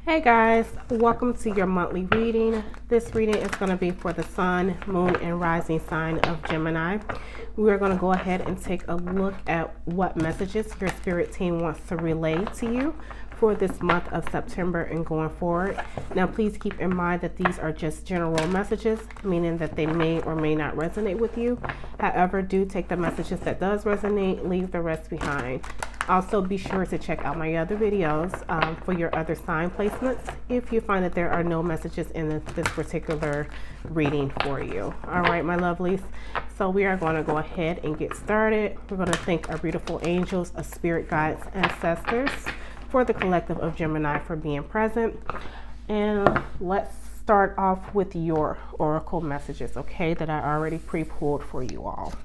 Hey guys, welcome to your monthly reading. This reading is going to be for the sun, moon, and rising sign of Gemini. We are going to go ahead and take a look at what messages your spirit team wants to relay to you for this month of September and going forward. Now, please keep in mind that these are just general messages, meaning that they may or may not resonate with you. However, do take the messages that does resonate, leave the rest behind. Also, be sure to check out my other videos for your other sign placements if you find that there are no messages in this particular reading for you. All right, my lovelies. So we are going to go ahead and get started. We're going to thank our beautiful angels, our spirit guides, ancestors for the collective of Gemini for being present. And let's start off with your oracle messages, okay, that I already pre-pulled for you all.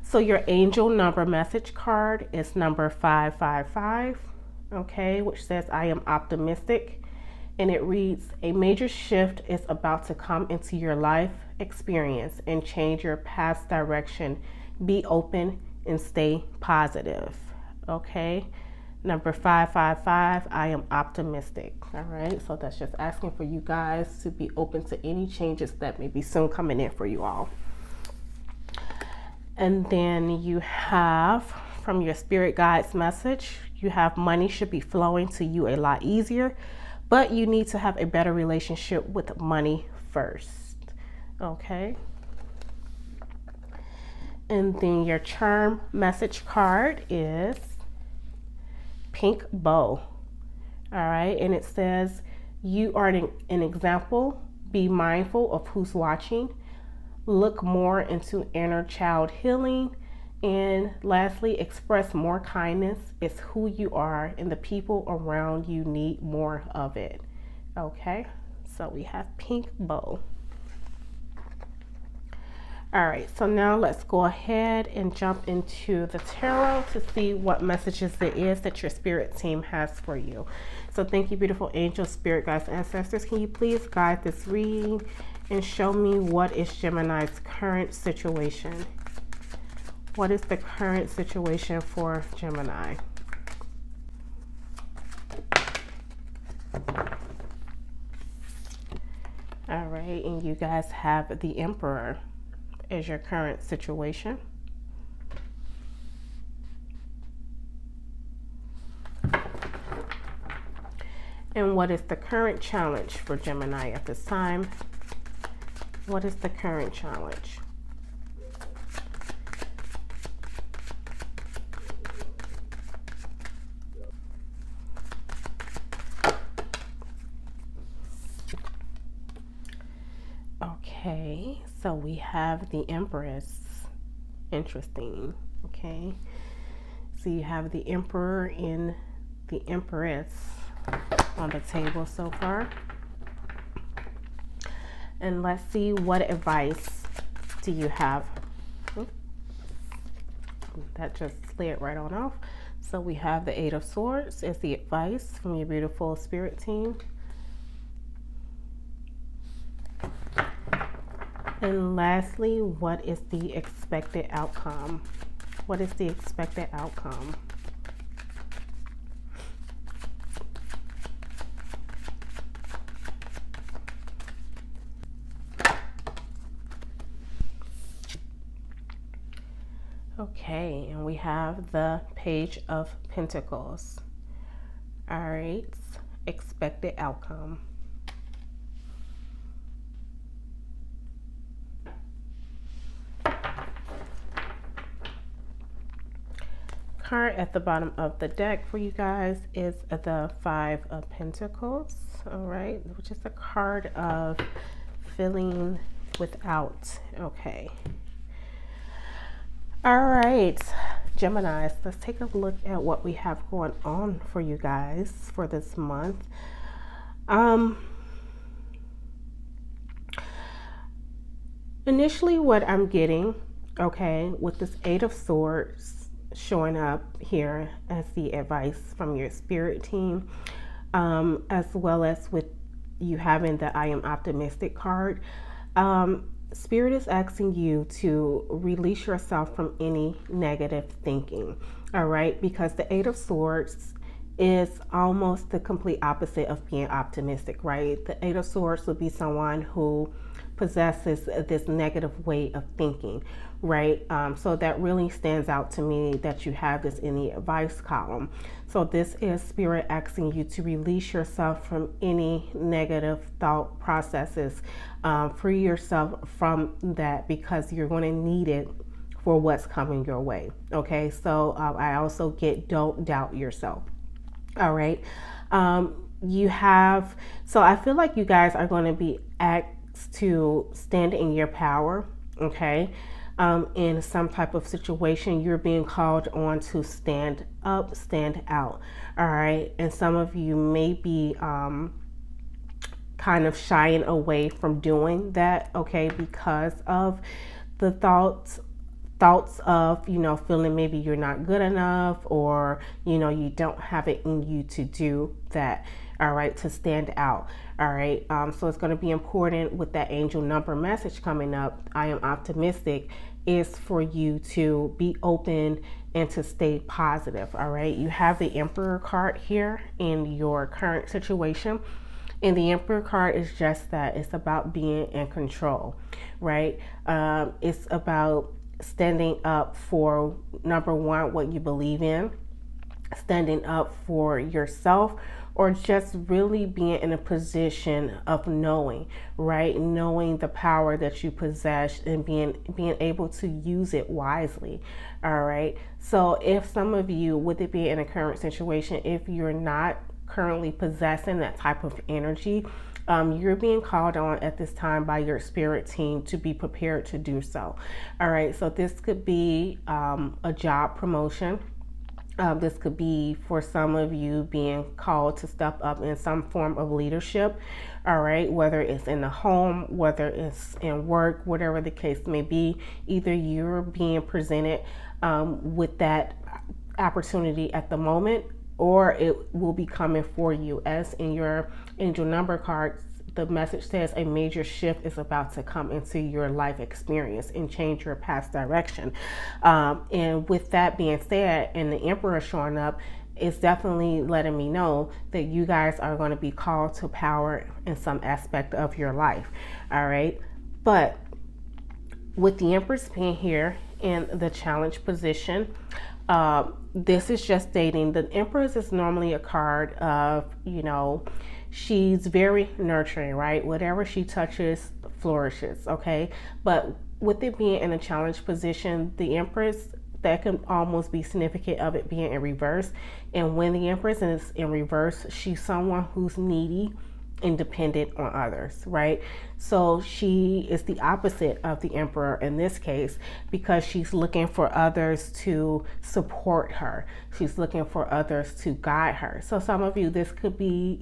So your angel number message card is number 555, okay, which says, I am optimistic. And it reads, a major shift is about to come into your life experience and change your past direction. Be open and stay positive, okay. Number 555, I am optimistic. All right, so that's just asking for you guys to be open to any changes that may be soon coming in for you all. And then you have from your spirit guides message, you have money should be flowing to you a lot easier, but you need to have a better relationship with money first. Okay. And then your charm message card is pink bow. All right. And it says you are an example. Be mindful of who's watching. Look more into inner child healing. And lastly, express more kindness. It's who you are, and the people around you need more of it. Okay, so we have pink bow. All right, so now let's go ahead and jump into the tarot to see what messages it is that your spirit team has for you. So thank you, beautiful angels, spirit guides, ancestors. Can you please guide this reading and show me what is Gemini's current situation? What is the current situation for Gemini? All right, and you guys have the Emperor as your current situation. And what is the current challenge for Gemini at this time? What is the current challenge? Okay, so we have the Empress. Interesting. Okay, so you have the Emperor and the Empress on the table so far. And let's see, what advice do you have? That just slid right on off. So we have the Eight of Swords as the advice from your beautiful spirit team. And lastly, what is the expected outcome? What is the expected outcome? Okay, and we have the Page of Pentacles. All right, expected outcome. Card at the bottom of the deck for you guys is the Five of Pentacles. All right, which is the card of filling without. Okay. All right, Geminis, let's take a look at what we have going on for you guys for this month. Initially what I'm getting, okay, with this Eight of Swords showing up here as the advice from your spirit team, as well as with you having the I am optimistic card, Spirit is asking you to release yourself from any negative thinking, all right? Because the Eight of Swords is almost the complete opposite of being optimistic, right? The Eight of Swords would be someone who possesses this negative way of thinking, right? So that really stands out to me that you have this in the advice column. So this is Spirit asking you to release yourself from any negative thought processes. Free yourself from that because you're going to need it for what's coming your way. Okay, so I also get don't doubt yourself. All right. You have, so I feel like you guys are going to be asked to stand in your power. Okay. In some type of situation, you're being called on to stand up, stand out. All right. And some of you may be kind of shying away from doing that. Okay. Because of the thoughts of, feeling maybe you're not good enough, or, you don't have it in you to do that. All right, to stand out. All right, so it's going to be important with that angel number message coming up. I am optimistic is for you to be open and to stay positive. All right, you have the Emperor card here in your current situation. And the Emperor card is just that. It's about being in control, right? It's about standing up for, number one, what you believe in, standing up for yourself, or just really being in a position of knowing, right? Knowing the power that you possess and being able to use it wisely. All right. So if some of you, with it being in a current situation, if you're not currently possessing that type of energy, you're being called on at this time by your spirit team to be prepared to do so. All right, so this could be a job promotion. This could be for some of you being called to step up in some form of leadership. All right, whether it's in the home, whether it's in work, whatever the case may be, either you're being presented with that opportunity at the moment, or it will be coming for you. As in your angel number cards, the message says a major shift is about to come into your life experience and change your past direction. And with that being said, and the Emperor showing up, it's definitely letting me know that you guys are going to be called to power in some aspect of your life. All right. But with the Empress being here in the challenge position, this is just stating the Empress is normally a card of, she's very nurturing, right? Whatever she touches flourishes, okay? But with it being in a challenge position, the Empress, that can almost be significant of it being in reverse. And when the Empress is in reverse, she's someone who's needy and dependent on others, right? So she is the opposite of the Emperor in this case, because she's looking for others to support her. She's looking for others to guide her. So some of you, this could be,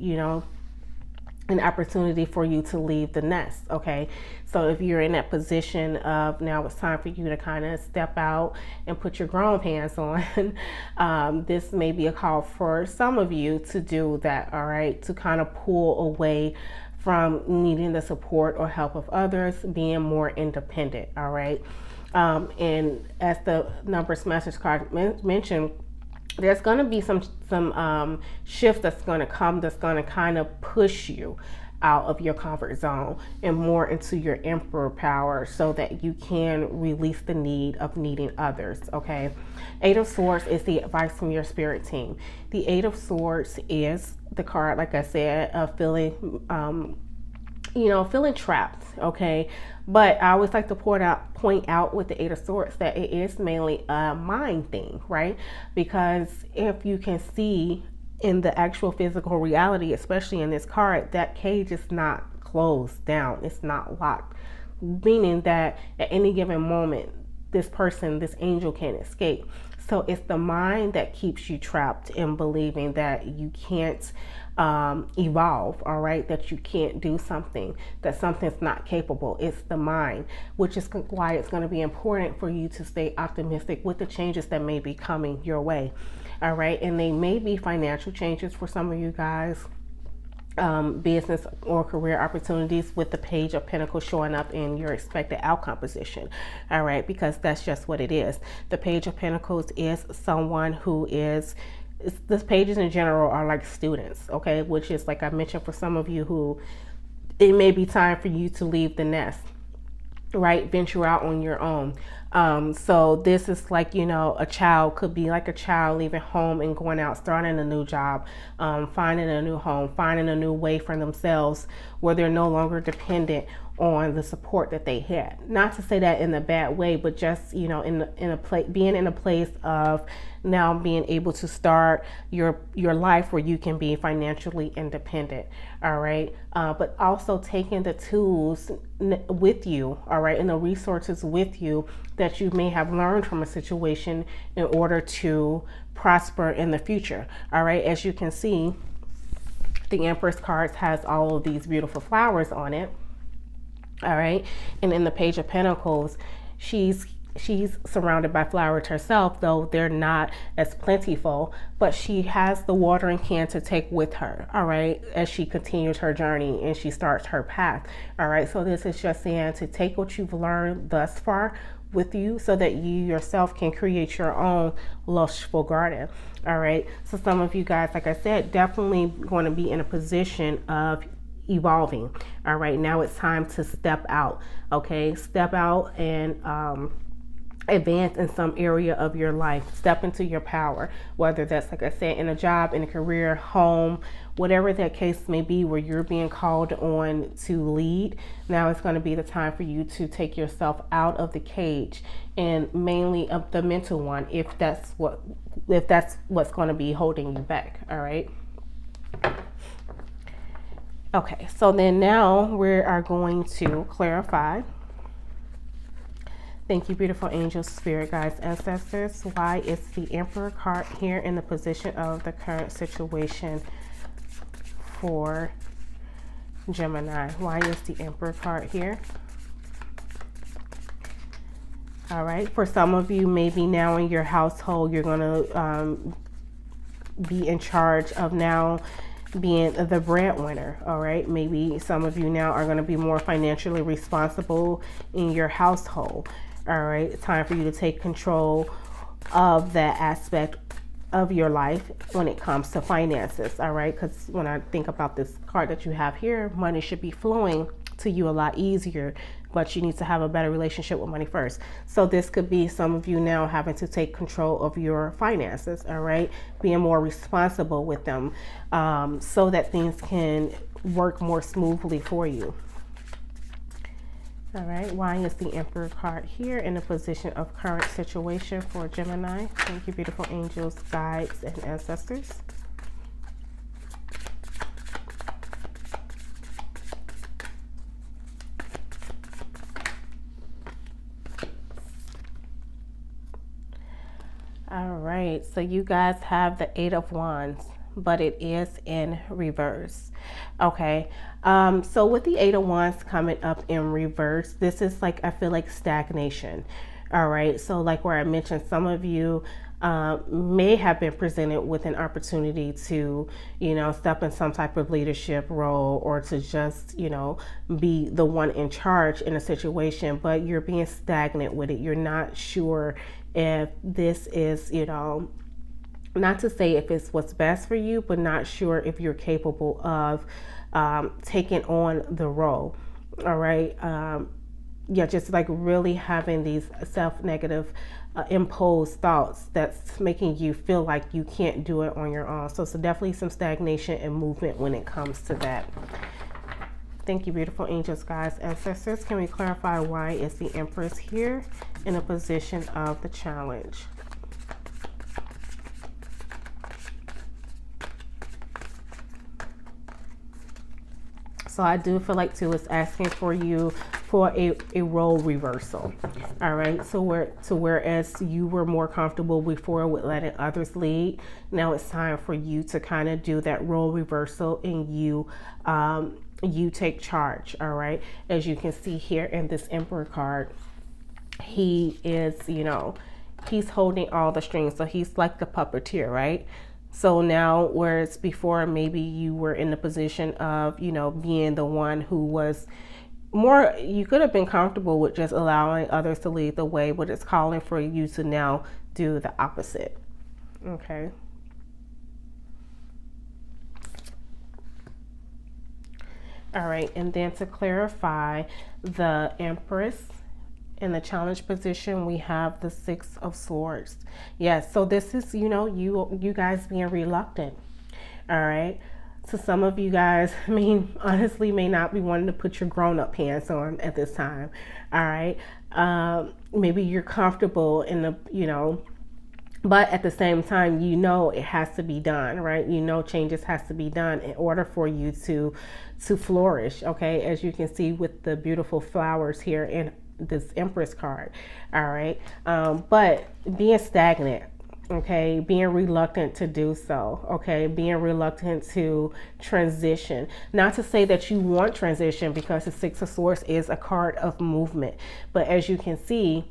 an opportunity for you to leave the nest, okay? So if you're in that position of now it's time for you to kind of step out and put your grown pants on, this may be a call for some of you to do that, all right? To kind of pull away from needing the support or help of others, being more independent, all right? And as the numbers message card mentioned, there's going to be some shift that's going to come, that's going to kind of push you out of your comfort zone and more into your Emperor power, so that you can release the need of needing others, okay? Eight of Swords is the advice from your spirit team. The Eight of Swords is the card, like I said, of feeling feeling trapped, okay? But I always like to point out with the Eight of Swords that it is mainly a mind thing, right? Because if you can see in the actual physical reality, especially in this card, that cage is not closed down. It's not locked, meaning that at any given moment, this person, this angel, can escape. So it's the mind that keeps you trapped in believing that you can't evolve, all right, that you can't do something, that something's not capable. It's the mind, which is why it's going to be important for you to stay optimistic with the changes that may be coming your way, all right? And they may be financial changes for some of you guys, business or career opportunities, with the Page of Pentacles showing up in your expected outcome position, all right? Because that's just what it is. The Page of Pentacles is someone who is this pages in general are like students, okay, which is like I mentioned for some of you who it may be time for you to leave the nest, right? Venture out on your own. So this is like, you know, a child could be like a child leaving home and going out, starting a new job, finding a new home, finding a new way for themselves where they're no longer dependent on the support that they had. Not to say that in a bad way, but just, you know, in a place, being in a place of now being able to start your life where you can be financially independent. All right. But also taking the tools with you, all right, and the resources with you that you may have learned from a situation in order to prosper in the future. All right. As you can see, the Empress cards has all of these beautiful flowers on it. All right. And in the Page of Pentacles, she's surrounded by flowers herself, though they're not as plentiful, but she has the watering can to take with her, all right, as she continues her journey and she starts her path. All right. So this is just saying to take what you've learned thus far with you so that you yourself can create your own lushful garden. All right. So some of you guys, like I said, definitely going to be in a position of evolving. All right, now it's time to step out. Okay, step out and advance in some area of your life. Step into your power, whether that's, like I said, in a job, in a career, home, whatever that case may be, where you're being called on to lead. Now it's going to be the time for you to take yourself out of the cage, and mainly of the mental one, if that's what's going to be holding you back. All right. Okay, so then now we are going to clarify. Thank you, beautiful angels, spirit guides, ancestors. Why is the Emperor card here in the position of the current situation for Gemini? Why is the Emperor card here? All right, for some of you, maybe now in your household, you're going to be in charge of now being the breadwinner. All right, maybe some of you now are going to be more financially responsible in your household. All right, it's time for you to take control of that aspect of your life when it comes to finances. All right, because when I think about this card that you have here, money should be flowing to you a lot easier, but you need to have a better relationship with money first. So this could be some of you now having to take control of your finances, all right, being more responsible with them, so that things can work more smoothly for you. All right, why is the Emperor card here in the position of current situation for Gemini? Thank you, beautiful angels, guides, and ancestors. All right, so you guys have the Eight of Wands, but it is in reverse. Okay, so with the Eight of Wands coming up in reverse, this is like, I feel like stagnation. All right, so like where I mentioned, some of you may have been presented with an opportunity to, you know, step in some type of leadership role, or to just, you know, be the one in charge in a situation, but you're being stagnant with it. You're not sure if this is, you know, not to say if it's what's best for you, but not sure if you're capable of taking on the role. All right. Yeah, just like really having these self-negative imposed thoughts that's making you feel like you can't do it on your own. So definitely some stagnation and movement when it comes to that. Thank you, beautiful angels, guides, ancestors. Can we clarify why is the Empress here in a position of the challenge? So I do feel like too, it's asking for you for a role reversal. All right, so whereas you were more comfortable before with letting others lead, now it's time for you to kind of do that role reversal, and you take charge. All right, as you can see here in this Emperor card, he is, you know, he's holding all the strings, so he's like the puppeteer, right? So now, whereas before maybe you were in the position of, you know, being the one who was more, you could have been comfortable with just allowing others to lead the way, but it's calling for you to now do the opposite. Okay. All right, and then to clarify, the Empress in the challenge position, we have the Six of Swords. Yes, so this is, you guys being reluctant. All right. So some of you guys, I mean, honestly, may not be wanting to put your grown-up pants on at this time. All right. Maybe you're comfortable in the, but at the same time, it has to be done, right? Changes has to be done in order for you to flourish. Okay, as you can see with the beautiful flowers here in this Empress card. All right, but being stagnant. Okay, being reluctant to do so. Okay, being reluctant to transition. Not to say that you want transition, because the Six of Swords is a card of movement, but as you can see,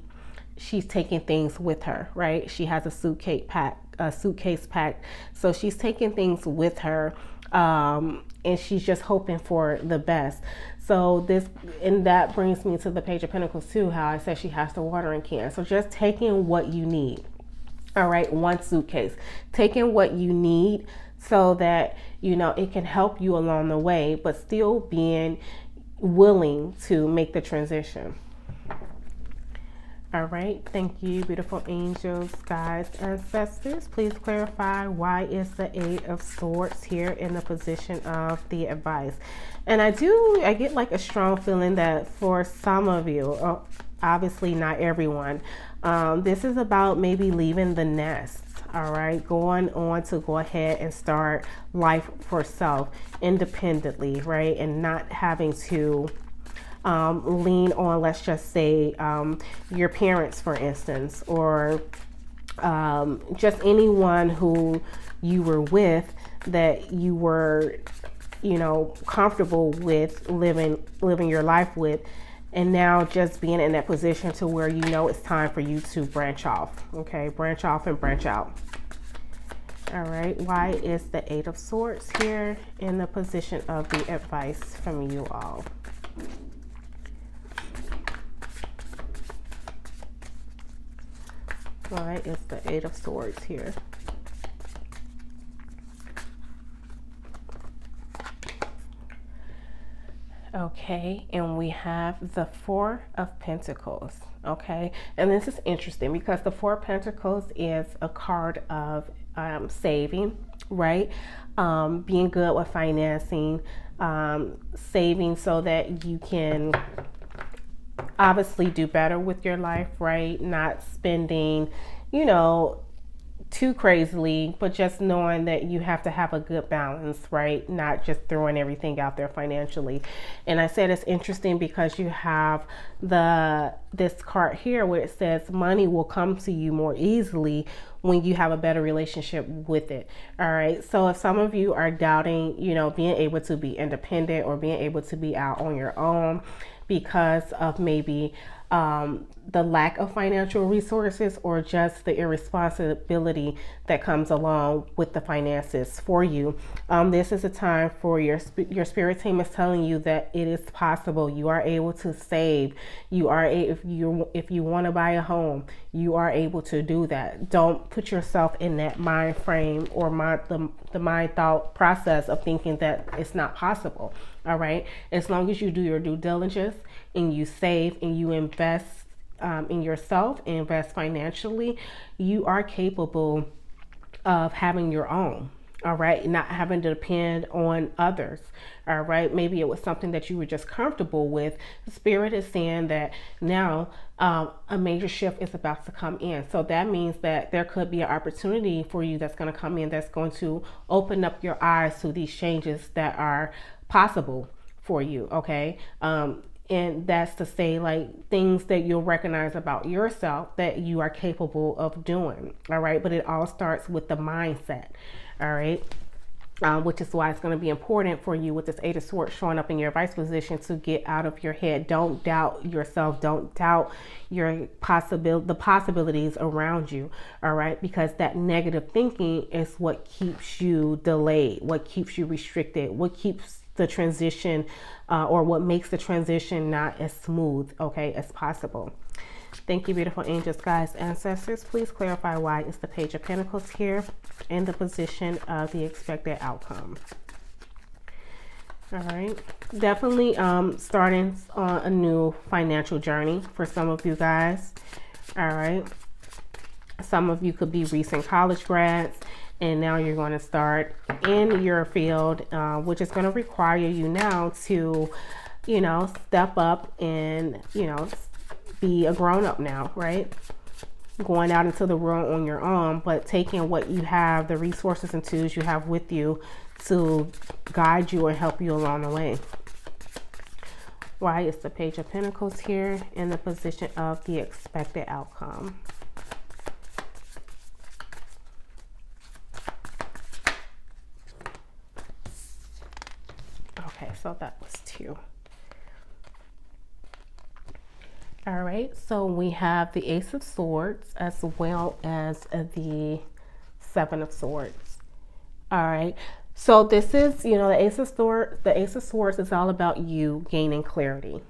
she's taking things with her, right? She has a suitcase packed. So she's taking things with her, and she's just hoping for the best. So that brings me to the Page of Pentacles too, how I said she has the watering can. So just taking what you need. All right, one suitcase, taking what you need so that, it can help you along the way, but still being willing to make the transition. All right, thank you, beautiful angels, guides, ancestors. Please clarify, why is the Eight of Swords here in the position of the advice? And I get like a strong feeling that for some of you, obviously not everyone, this is about maybe leaving the nest. All right, going on to go ahead and start life for self independently, right? And not having to lean on, let's just say, your parents, for instance, or just anyone who you were with that you were, comfortable with living your life with. And now just being in that position to where it's time for you to branch off. Okay, branch off and branch out. All right, why is the Eight of Swords here in the position of the advice from you all? Why is the Eight of Swords here? Okay, and we have the Four of Pentacles. Okay, and this is interesting because the Four of Pentacles is a card of saving, right? Being good with financing, saving so that you can obviously do better with your life, right? Not spending, too crazily, but just knowing that you have to have a good balance, right? Not just throwing everything out there financially. And I said it's interesting because you have this card here where it says money will come to you more easily when you have a better relationship with it. All right. So if some of you are doubting, being able to be independent or being able to be out on your own because of maybe the lack of financial resources or just the irresponsibility that comes along with the finances for you, this is a time for your spirit team is telling you that it is possible. You are able to save. If you want to buy a home, you are able to do that. Don't put yourself in that mind frame or the mind thought process of thinking that it's not possible. All right, as long as you do your due diligence and you save and you invest in yourself and invest financially, you are capable of having your own. All right, not having to depend on others. All right, maybe it was something that you were just comfortable with. The spirit is saying that now a major shift is about to come in. So that means that there could be an opportunity for you that's going to come in that's going to open up your eyes to these changes that are possible for you. Okay, and that's to say, like, things that you'll recognize about yourself that you are capable of doing. All right, but it all starts with the mindset. All right, which is why it's going to be important for you with this Eight of Swords showing up in your advice position to get out of your head. Don't doubt yourself. Don't doubt the possibilities around you. All right, because that negative thinking is what keeps you delayed, what keeps you restricted, what keeps the transition or what makes the transition not as smooth, okay, as possible. Thank you, beautiful angels, guides, ancestors. Please clarify, why is the Page of Pentacles here in the position of the expected outcome? All right. Definitely starting on a new financial journey for some of you guys. All right. Some of you could be recent college grads, and now you're going to start in your field, which is going to require you now to, step up and, be a grown up now, right? Going out into the world on your own, but taking what you have, the resources and tools you have with you to guide you and help you along the way. Why is the Page of Pentacles here in the position of the expected outcome? Okay, so that was 2. All right, so we have the Ace of Swords as well as the 7 of Swords. All right, so this is, the Ace of Swords. The Ace of Swords is all about you gaining clarity,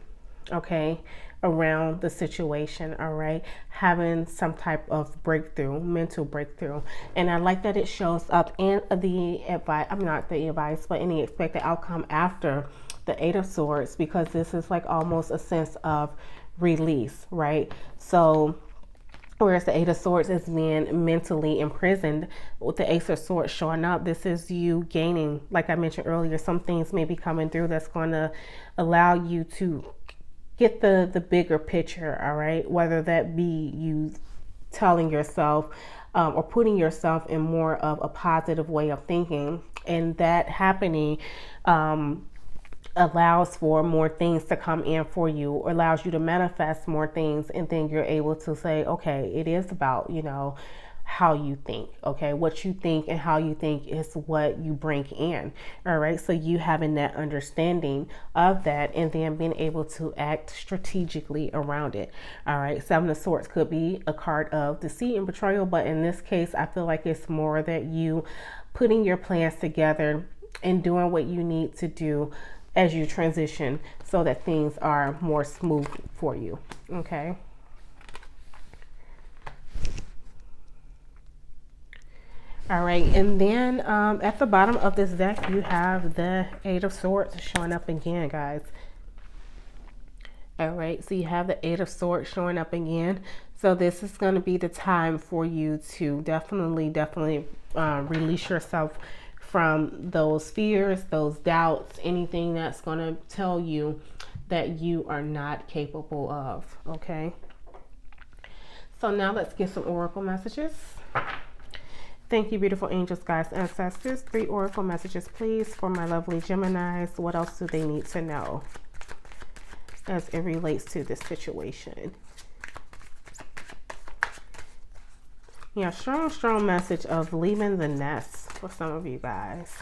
okay, around the situation. All right, having some type of breakthrough, mental breakthrough, and I like that it shows up in the advice. I'm not the advice, but in the expected outcome after the 8 of Swords, because this is like almost a sense of release, right? So whereas the 8 of Swords is being mentally imprisoned, with the Ace of Swords showing up, this is you gaining, like I mentioned earlier, some things may be coming through that's going to allow you to get the bigger picture, all right? Whether that be you telling yourself or putting yourself in more of a positive way of thinking, and that happening allows for more things to come in for you, or allows you to manifest more things, and then you're able to say, okay, it is about, how you think, okay? What you think and how you think is what you bring in, all right? So you having that understanding of that, and then being able to act strategically around it, all right? 7 of Swords could be a card of deceit and betrayal, but in this case, I feel like it's more that you putting your plans together and doing what you need to do as you transition so that things are more smooth for you, okay? All right, and then at the bottom of this deck, you have the 8 of Swords showing up again, guys. All right, so you have the 8 of Swords showing up again. So this is going to be the time for you to definitely release yourself from those fears, those doubts, anything that's going to tell you that you are not capable of, okay? So now let's get some oracle messages. Thank you, beautiful angels, guides, ancestors. 3 oracle messages, please, for my lovely Geminis. What else do they need to know as it relates to this situation? Yeah, strong message of leaving the nest for some of you guys.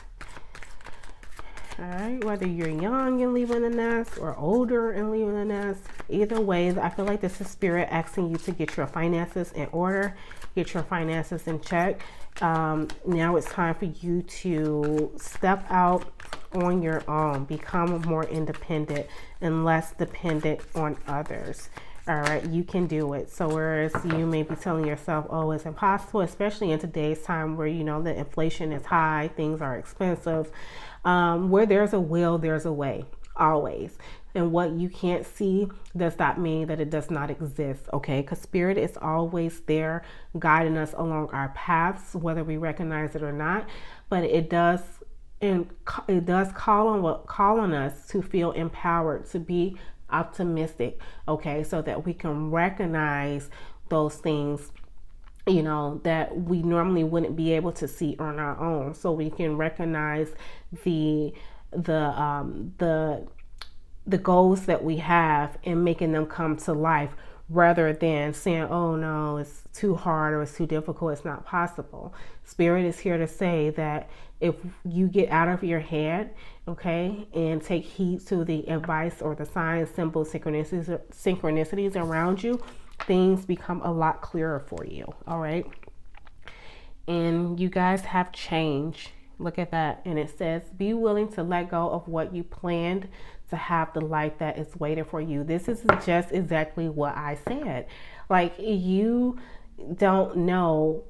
All right, whether you're young and leaving the nest or older and leaving the nest, either way, I feel like this is spirit asking you to get your finances in order, get your finances in check. Now it's time for you to step out on your own, become more independent and less dependent on others. All right, you can do it. So whereas you may be telling yourself, oh, it's impossible, especially in today's time where, the inflation is high, things are expensive. Where there's a will, there's a way, always. And what you can't see does not mean that it does not exist, okay? Because spirit is always there guiding us along our paths, whether we recognize it or not. But it does call on us to feel empowered, to be optimistic, okay, so that we can recognize those things that we normally wouldn't be able to see on our own. So we can recognize the goals that we have and making them come to life, rather than saying, oh no, it's too hard or it's too difficult, it's not possible. Spirit is here to say that if you get out of your head, okay, and take heed to the advice or the signs, symbols, synchronicities around you, things become a lot clearer for you, all right? And you guys have change. Look at that. And it says, be willing to let go of what you planned to have the life that is waiting for you. This is just exactly what I said. Like, you don't know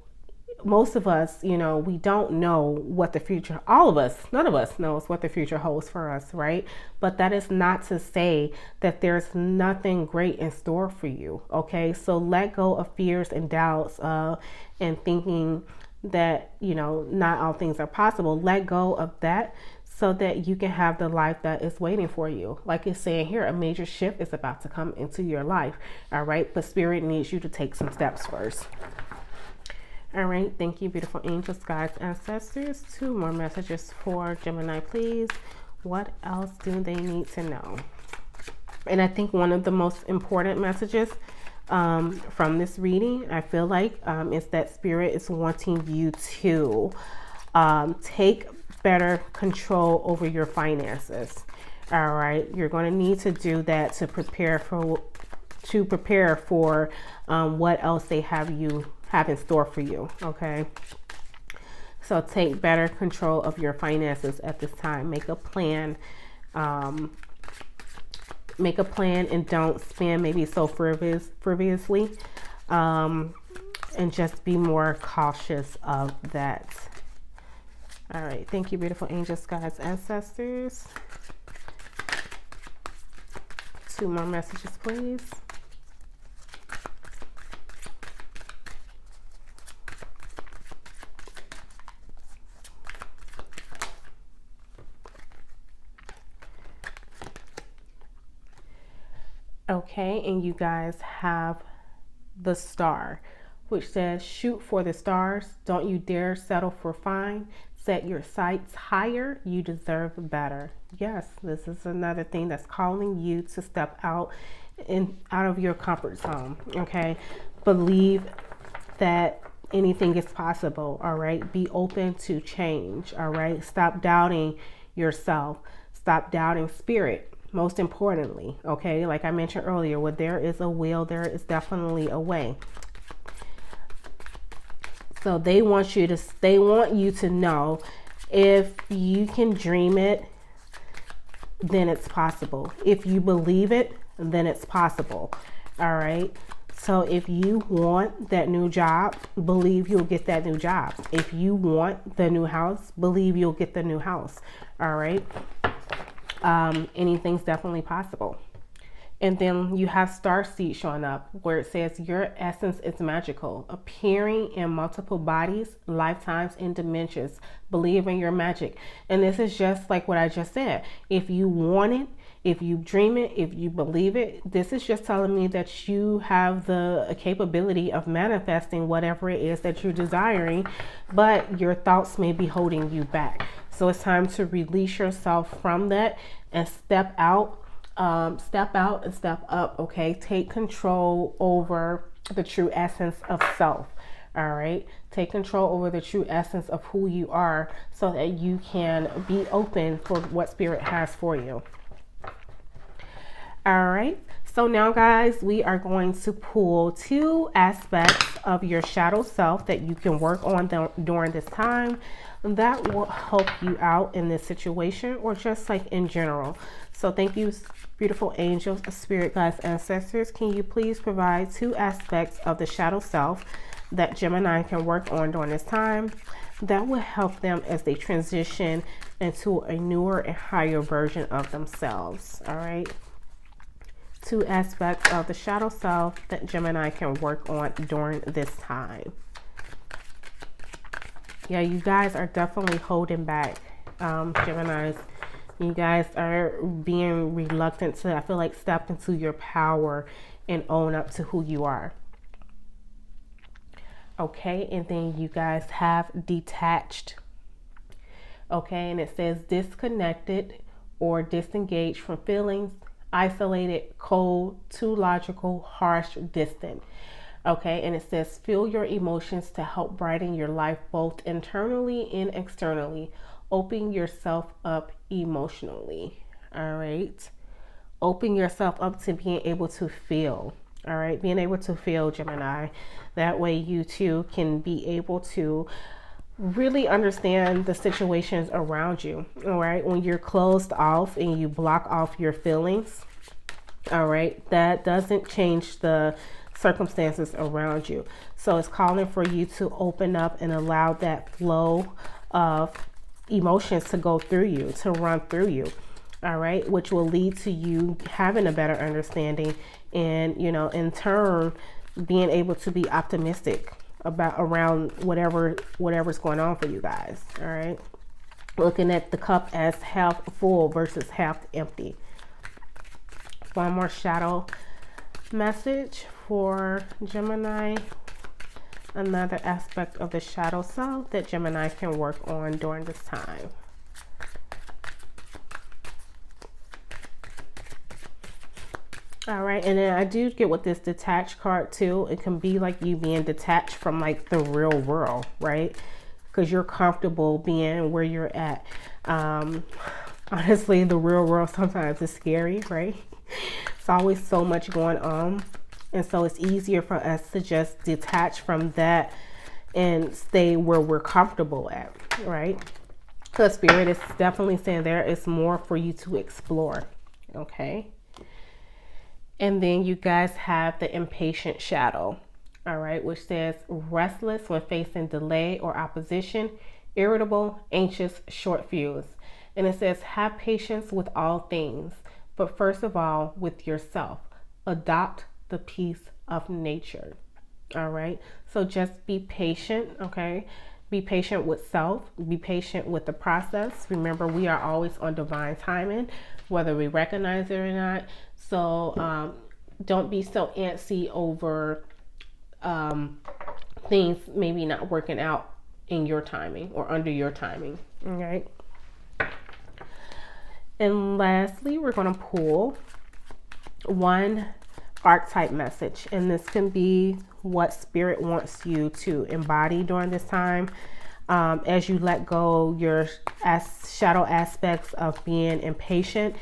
most of us, you know, we don't know what the future, all of us, none of us knows what the future holds for us, right? But that is not to say that there's nothing great in store for you, okay? So let go of fears and doubts and thinking that, you know, not all things are possible. Let go of that so that you can have the life that is waiting for you. Like it's saying here, a major shift is about to come into your life, all right? But Spirit needs you to take some steps first. All right, thank you, beautiful angels, guides, ancestors. 2 more messages for Gemini, please. What else do they need to know? And I think one of the most important messages from this reading, I feel like, is that Spirit is wanting you to take better control over your finances. All right, you're going to need to do that to prepare for what else they have in store for you. Okay, so take better control of your finances at this time. Make a plan. Make a plan and don't spend maybe so frivolously, and just be more cautious of that. All right, thank you, beautiful angels, guides, ancestors. 2 more messages, please. Okay, and you guys have the Star, which says, shoot for the stars. Don't you dare settle for fine. Set your sights higher. You deserve better. Yes, this is another thing that's calling you to step out of your comfort zone. Okay, believe that anything is possible. All right, be open to change. All right, stop doubting yourself. Stop doubting Spirit. Most importantly, okay, like I mentioned earlier, where there is a will, there is definitely a way. So they want you to know, if you can dream it, then it's possible. If you believe it, then it's possible. All right. So if you want that new job, believe you'll get that new job. If you want the new house, believe you'll get the new house. All right. Anything's definitely possible. And then you have starseed showing up, where it says your essence is magical, appearing in multiple bodies, lifetimes, and dimensions. Believe in your magic. And this is just like what I just said. If you want it, if you dream it, if you believe it, this is just telling me that you have the capability of manifesting whatever it is that you're desiring, but your thoughts may be holding you back. So it's time to release yourself from that and step out and step up. Okay, take control over the true essence of self. All right, take control over the true essence of who you are, so that you can be open for what Spirit has for you. All right, so now guys, we are going to pull 2 aspects of your shadow self that you can work on during this time that will help you out in this situation, or just like in general. So thank you, beautiful angels, spirit guides, ancestors. Can you please provide 2 aspects of the shadow self that Gemini can work on during this time that will help them as they transition into a newer and higher version of themselves? All right, 2 aspects of the shadow self that Gemini can work on during this time. Yeah, you guys are definitely holding back, Geminis. You guys are being reluctant to, I feel like, step into your power and own up to who you are. Okay, and then you guys have detached. Okay, and it says disconnected or disengaged from feelings, isolated, cold, too logical, harsh, distant. Okay, and it says feel your emotions to help brighten your life both internally and externally. Open yourself up emotionally. All right, open yourself up to being able to feel. All right, being able to feel, Gemini. That way you too can be able to really understand the situations around you. All right, when you're closed off and you block off your feelings, all right, that doesn't change the circumstances around you. So it's calling for you to open up and allow that flow of emotions to go through you, to run through you. All right, which will lead to you having a better understanding and, you know, in turn being able to be optimistic about around whatever's going on for you guys. All right, looking at the cup as half full versus half empty. One more shadow message for Gemini. Another aspect of the shadow self that Gemini can work on during this time. All right, and then I do get with this detached card too. It can be like you being detached from like the real world, right? Because you're comfortable being where you're at. Honestly, the real world sometimes is scary, right? It's always so much going on. And so it's easier for us to just detach from that and stay where we're comfortable at, right? Because Spirit is definitely saying there is more for you to explore, okay? And then you guys have the impatient shadow, all right, which says restless when facing delay or opposition, irritable, anxious, short-fused. And it says have patience with all things, but first of all, with yourself. Adopt the peace of nature, all right? So just be patient, okay? Be patient with self. Be patient with the process. Remember, we are always on divine timing, whether we recognize it or not. So don't be so antsy over things maybe not working out in your timing or under your timing. All right. And lastly, we're going to pull one archetype message, and this can be what Spirit wants you to embody during this time, as you let go your shadow aspects of being impatient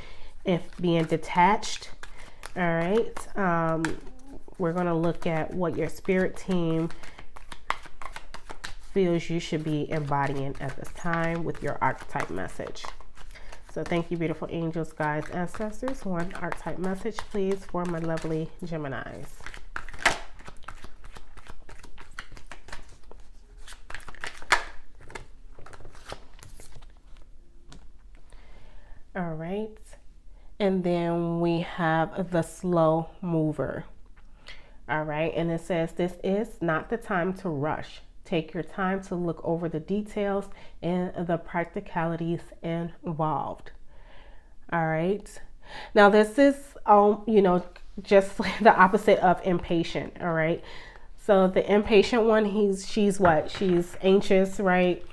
and being detached. All right, we're going to look at what your Spirit team feels you should be embodying at this time with your archetype message. So thank you, beautiful angels, guides, ancestors. One archetype message, please, for my lovely Geminis. All right. And then we have the slow mover. All right. And it says, this is not the time to rush. Take your time to look over the details and the practicalities involved. All right. Now this is, you know, just the opposite of impatient. All right. So the impatient one, she's what? She's anxious, right?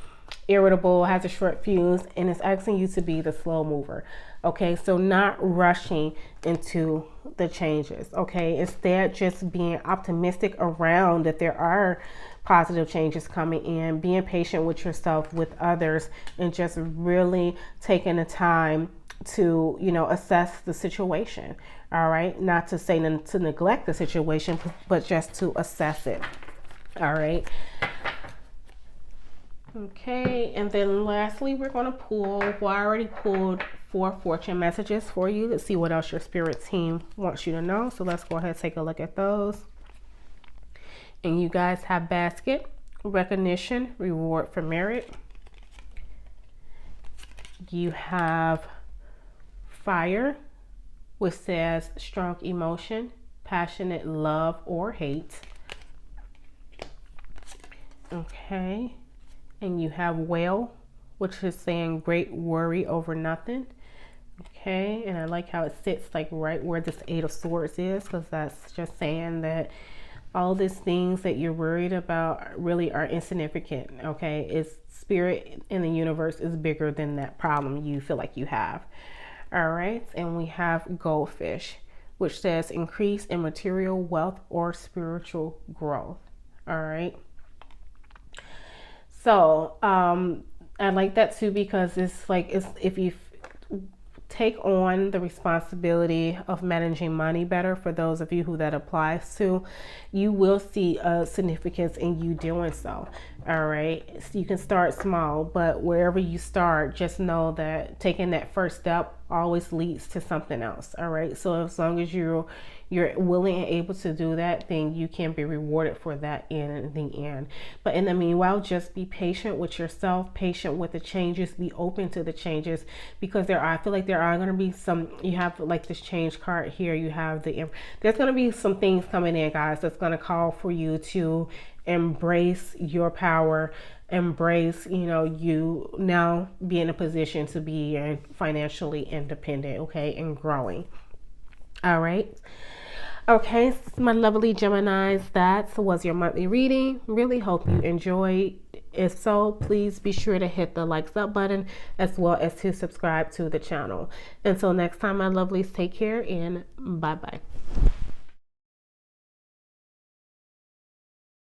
Irritable, has a short fuse, and is asking you to be the slow mover. Okay. So not rushing into the changes. Okay. Instead, just being optimistic around that there are positive changes coming in, being patient with yourself, with others, and just really taking the time to, you know, assess the situation. All right. Not to say to neglect the situation, but just to assess it. All right. Okay. And then lastly, we're going to pull, well, I already pulled 4 fortune messages for you to see what else your Spirit team wants you to know. So let's go ahead and take a look at those. And you guys have basket, recognition, reward for merit. You have fire, which says strong emotion, passionate love or hate. Okay. And you have whale, which is saying great worry over nothing. Okay. And I like how it sits like right where this 8 of Swords is, because that's just saying that all these things that you're worried about really are insignificant. Okay. It's Spirit in the universe is bigger than that problem you feel like you have. All right. And we have goldfish, which says increase in material wealth or spiritual growth. All right. So I like that too, because it's like, if you take on the responsibility of managing money better, for those of you who that applies to, you will see a significance in you doing so. All right. So you can start small, but wherever you start, just know that taking that first step always leads to something else. All right. So as long as you're willing and able to do that, then you can be rewarded for that in the end. But in the meanwhile, just be patient with yourself, patient with the changes, be open to the changes, because I feel like there are going to be some, you have like this change card here, you have there's going to be some things coming in, guys, that's going to call for you to embrace your power, embrace, you now be in a position to be financially independent, okay, and growing. All right. Okay, my lovely Geminis, that was your monthly reading. Really hope you enjoyed. If so, please be sure to hit the likes up button as well as to subscribe to the channel. Until next time, my lovelies, take care and bye-bye.